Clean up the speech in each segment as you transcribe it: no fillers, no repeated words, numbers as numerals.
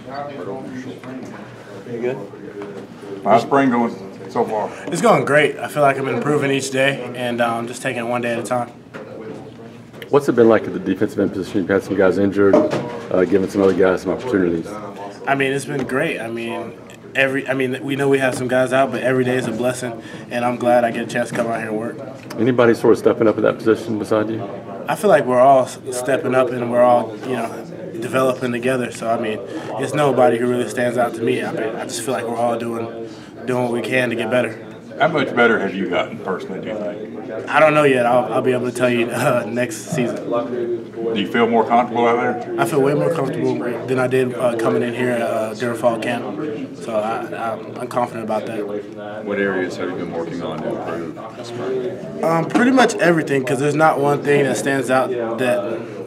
You good? How's spring going so far? It's going great. I feel like I'm improving each day, and just taking it one day at a time. What's it been like at the defensive end position? You've had some guys injured, giving some other guys some opportunities. I mean, it's been great. I mean, we know we have some guys out, but every day is a blessing, and I'm glad I get a chance to come out here and work. Anybody sort of stepping up at that position beside you? I feel like we're all stepping up, and we're all, developing together. So, I mean, it's nobody who really stands out to me. I just feel like we're all doing what we can to get better. How much better have you gotten personally, do you think? I don't know yet. I'll be able to tell you next season. Do you feel more comfortable out there? I feel way more comfortable than I did coming in here during fall camp. So I'm confident about that. What areas have you been working on to improve this spring? Pretty much everything, because there's not one thing that stands out that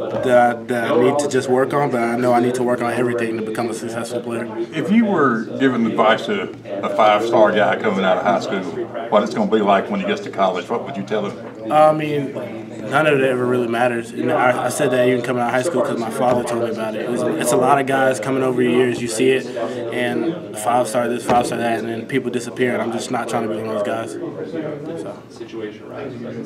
I need to just work on, but I know I need to work on everything to become a successful player. If you were giving advice to a five-star guy coming out of high school, what it's going to be like when he gets to college, what would you tell him? I mean, none of it ever really matters. And I said that even coming out of high school because my father told me about it. It's a lot of guys coming over the years. You see it, and five-star this, five-star that, and then people disappear, and I'm just not trying to be one of those guys. So.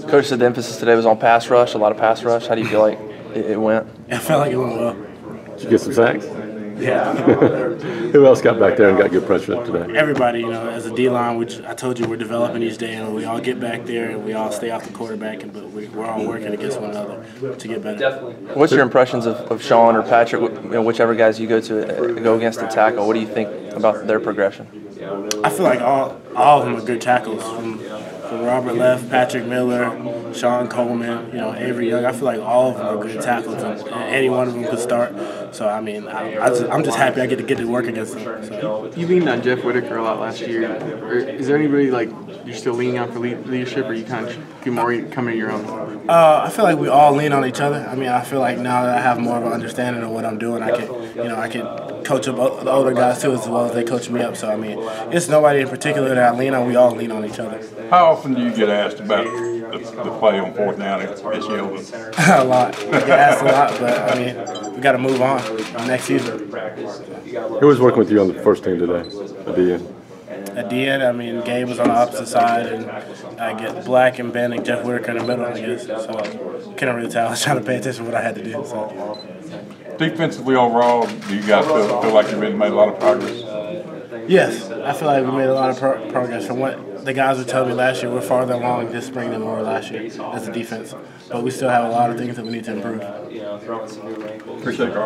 Coach said the emphasis today was on pass rush, a lot of pass rush. How do you feel like it went? I felt like it went well. Did you get some sacks? Yeah. Who else got back there and got good pressure today? Everybody, as a D-line, which I told you we're developing each day, and we all get back there and we all stay off the quarterback, but we're all working against one another to get better. What's your impressions of Sean or Patrick, whichever guys you go against the tackle? What do you think about their progression? I feel like all of them are good tackles. From Robert Leff, Patrick Miller, Sean Coleman, Avery Young. I feel like all of them are good tackles, and any one of them could start. So, I mean, I'm just happy I get to work against them. So. You leaned on Jeff Whitaker a lot last year. Is there anybody you're still leaning on for leadership, or you kind of do more coming to your own? I feel like we all lean on each other. I mean, I feel like now that I have more of an understanding of what I'm doing, I can coach up the older guys too as well as they coach me up. So, I mean, it's nobody in particular that I lean on. We all lean on each other. How often do you get asked about the play on fourth down at Sheldon? A lot. I get asked a lot, but I mean, we got to move on next season. Who was working with you on the first team today at the end? At the end, I mean, Gabe was on the opposite side, and I get Black and Ben and Jeff Whitaker in the middle, I guess. So couldn't really tell. I was trying to pay attention to what I had to do. So. Defensively overall, do you guys feel like you've made a lot of progress? Yes, I feel like we made a lot of progress. From what the guys were telling me last year, we're farther along this spring than we were last year as a defense. But we still have a lot of things that we need to improve. Appreciate it, Carl.